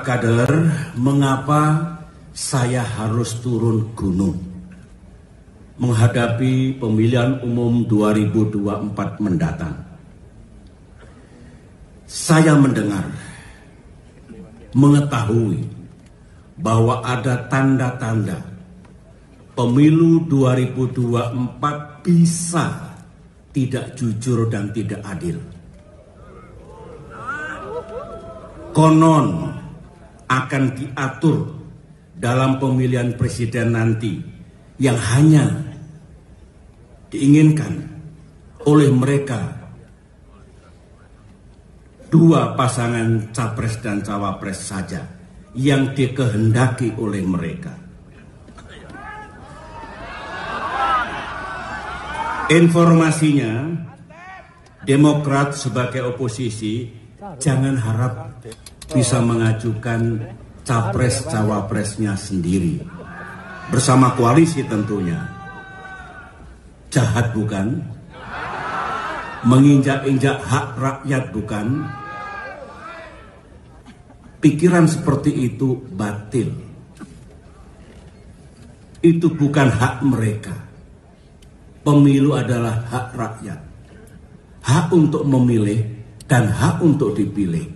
Kader, mengapa saya harus turun gunung menghadapi pemilihan umum 2024 mendatang? Saya mendengar, mengetahui bahwa ada tanda-tanda pemilu 2024 bisa tidak jujur dan tidak adil. Konon akan diatur dalam pemilihan presiden nanti yang hanya diinginkan oleh mereka dua pasangan capres dan cawapres saja yang dikehendaki oleh mereka. Informasinya, Demokrat sebagai oposisi jangan harap bisa mengajukan capres-cawapresnya sendiri bersama koalisi tentunya. Jahat bukan? Menginjak-injak hak rakyat bukan? Pikiran seperti itu batil. Itu bukan hak mereka. Pemilu adalah hak rakyat. Hak untuk memilih dan hak untuk dipilih.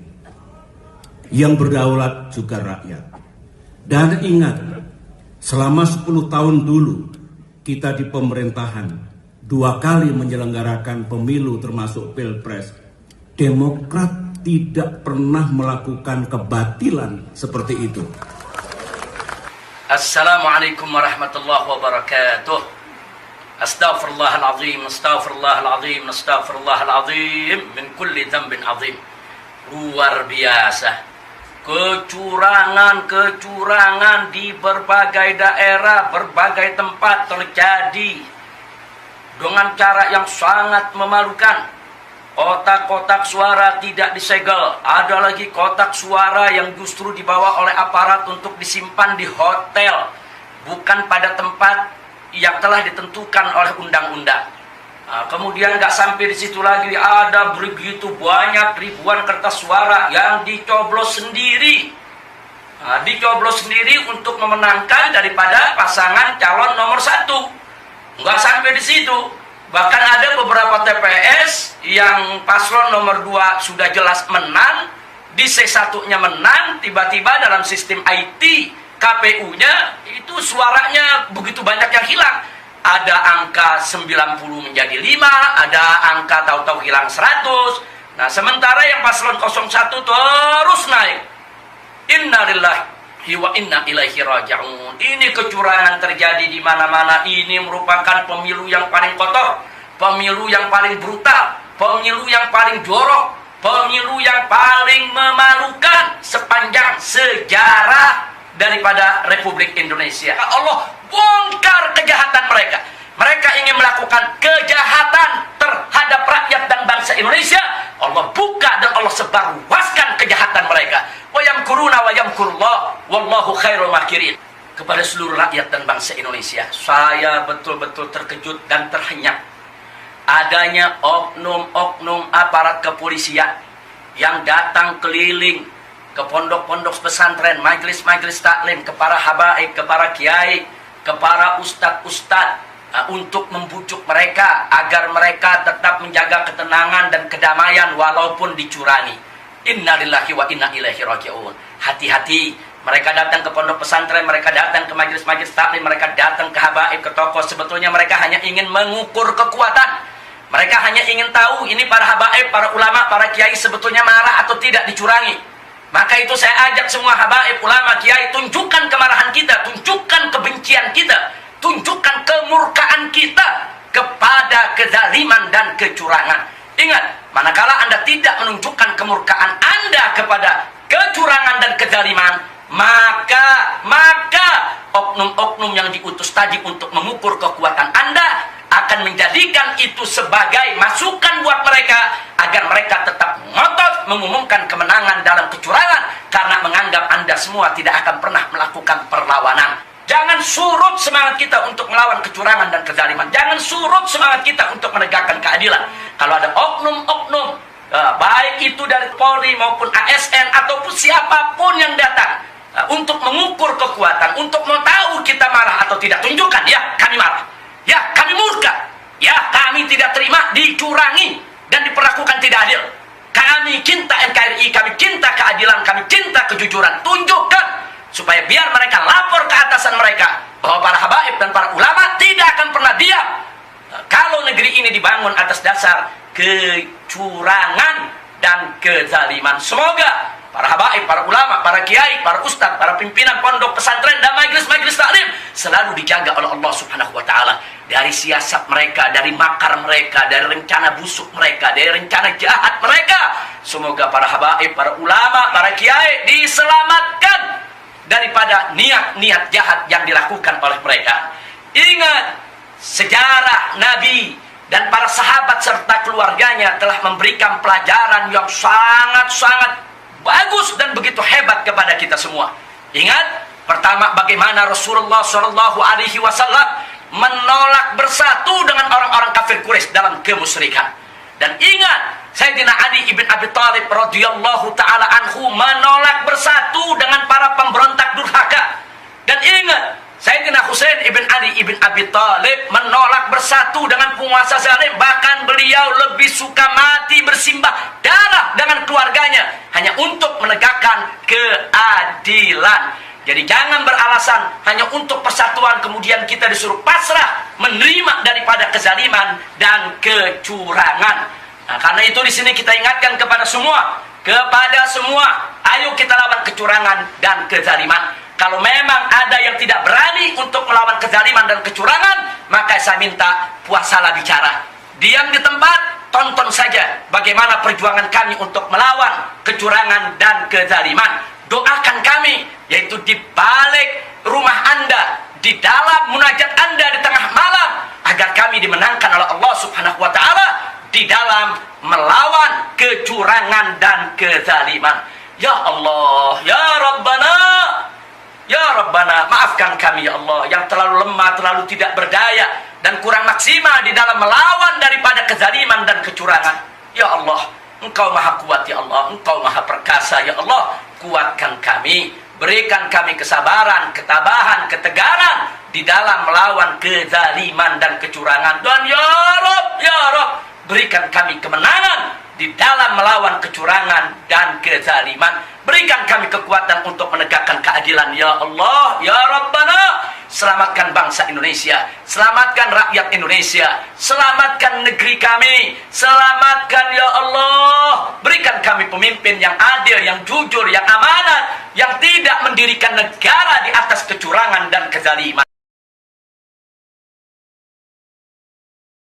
Yang berdaulat juga rakyat. Dan ingat, selama 10 tahun dulu kita di pemerintahan 2 kali menyelenggarakan pemilu termasuk pilpres, Demokrat tidak pernah melakukan kebatilan seperti itu. Assalamualaikum warahmatullahi wabarakatuh. Astaghfirullahaladzim, astaghfirullahaladzim, astaghfirullahaladzim min kulli dzambin azim. Luar biasa. Kecurangan di berbagai daerah, berbagai tempat terjadi dengan cara yang sangat memalukan. Kotak-kotak suara tidak disegel. Ada lagi kotak suara yang justru dibawa oleh aparat untuk disimpan di hotel, bukan pada tempat yang telah ditentukan oleh undang-undang. Nah, kemudian nggak sampai di situ lagi, ada begitu banyak ribuan kertas suara yang dicoblos sendiri. Nah, dicoblos sendiri untuk memenangkan daripada pasangan calon nomor 1. Nggak sampai di situ. Bahkan ada beberapa TPS yang paslon nomor 2 sudah jelas menang, di C1-nya menang, tiba-tiba dalam sistem IT KPU-nya itu suaranya begitu banyak yang hilang. Ada angka 90 menjadi 5, ada angka tahu-tahu hilang 100. Nah, sementara yang paslon 01 terus naik. Innalillahi wa inna ilaihi raji'un. Ini kecurangan terjadi di mana-mana. Ini merupakan pemilu yang paling kotor, pemilu yang paling brutal, pemilu yang paling jorok, pemilu yang paling memalukan sepanjang sejarah daripada Republik Indonesia. Allah bongkar kejahatan mereka. Mereka ingin melakukan kejahatan terhadap rakyat dan bangsa Indonesia. Allah buka dan Allah sebarluaskan kejahatan mereka. Wa yamkuruna wa yamkurullah wallahu khairul makirin. Kepada seluruh rakyat dan bangsa Indonesia, saya betul-betul terkejut dan terhenyak adanya oknum-oknum aparat kepolisian yang datang keliling ke pondok-pondok pesantren, majelis-majelis taklim, ke para habaib, ke para kiai, ke para ustadz-ustadz, untuk membujuk mereka agar mereka tetap menjaga ketenangan dan kedamaian walaupun dicurangi. Innalillahi wa inna ilaihi raji'un. Hati-hati, mereka datang ke pondok pesantren, mereka datang ke majelis-majelis taklim, mereka datang ke habaib, ke tokoh. Sebetulnya mereka hanya ingin mengukur kekuatan. Mereka hanya ingin tahu ini para habaib, para ulama, para kiai sebetulnya marah atau tidak dicurangi. Maka itu saya ajak semua habaib, ulama, kiai, tunjukkan kemarahan kita, tunjukkan kebencian kita, tunjukkan kemurkaan kita kepada kezaliman dan kecurangan. Ingat, manakala Anda tidak menunjukkan kemurkaan Anda kepada kecurangan dan kezaliman, maka oknum-oknum yang diutus tadi untuk mengukur kekuatan Anda akan menjadikan itu sebagai masukan buat mereka agar mereka tetap ngotot mengumumkan kemenangan dalam kecurangan karena menganggap Anda semua tidak akan pernah melakukan perlawanan. Jangan surut semangat kita untuk melawan kecurangan dan kezaliman. Jangan surut semangat kita untuk menegakkan keadilan. Kalau ada oknum-oknum baik itu dari Polri maupun ASN ataupun siapapun yang datang untuk mengukur kekuatan, untuk mau tahu kita marah atau tidak, tunjukkan, ya kami marah, ya kami murka, ya kami tidak terima dicurangi dan diperlakukan tidak adil. Kami cinta NKRI, kami cinta keadilan, kami cinta kejujuran. Tunjukkan supaya biar mereka lapor ke atasan mereka bahwa para habaib dan para ulama tidak akan pernah diam kalau negeri ini dibangun atas dasar kecurangan dan kezaliman. Semoga para habaib, para ulama, para kiai, para ustadz, para pimpinan pondok pesantren dan majelis-majelis taklim selalu dijaga oleh Allah Subhanahu wa taala dari siasat mereka, dari makar mereka, dari rencana busuk mereka, dari rencana jahat mereka. Semoga para habaib, para ulama, para kiai diselamatkan daripada niat-niat jahat yang dilakukan oleh mereka. Ingat, sejarah Nabi dan para sahabat serta keluarganya telah memberikan pelajaran yang sangat-sangat bagus dan begitu hebat kepada kita semua. Ingat, pertama bagaimana Rasulullah SAW menolak bersatu dengan orang-orang kafir Quraisy dalam kemusyrikan. Dan ingat, Sayyidina Ali ibn Abi Thalib radhiyallahu taala anhu menolak bersatu dengan para pemberontak durhaka. Dan ingat, Sayyidina Husain ibn Ali ibn Abi Thalib menolak bersatu dengan penguasa zalim. Bahkan beliau lebih suka mati bersimbah darah dengan keluarganya hanya untuk menegakkan keadilan. Jadi jangan beralasan hanya untuk persatuan kemudian kita disuruh pasrah menerima daripada kezaliman dan kecurangan. Nah, karena itu di sini kita ingatkan kepada semua, ayo kita lawan kecurangan dan kezaliman. Kalau memang ada yang tidak berani untuk melawan kezaliman dan kecurangan, maka saya minta puasalah bicara. Diam di tempat, tonton saja bagaimana perjuangan kami untuk melawan kecurangan dan kezaliman. Doakan kami, yaitu di balik rumah Anda, di dalam munajat Anda di tengah malam, agar kami dimenangkan oleh Allah Subhanahu wa taala di dalam melawan kecurangan dan kezaliman. Ya Allah, ya Rabbana, ya Rabbana, maafkan kami ya Allah yang terlalu lemah, terlalu tidak berdaya dan kurang maksimal di dalam melawan daripada kezaliman dan kecurangan. Ya Allah, Engkau maha kuat ya Allah, Engkau maha perkasa ya Allah. Kuatkan kami, berikan kami kesabaran, ketabahan, ketegaran di dalam melawan kezaliman dan kecurangan. Dan ya Rabb, berikan kami kemenangan di dalam melawan kecurangan dan kezaliman. Berikan kami kekuatan untuk menegakkan keadilan ya Allah, ya Rabbana. Selamatkan bangsa Indonesia, selamatkan rakyat Indonesia, selamatkan negeri kami, selamatkan ya Allah. Berikan kami pemimpin yang adil, yang jujur, yang amanat, yang tidak mendirikan negara di atas kecurangan dan kezaliman.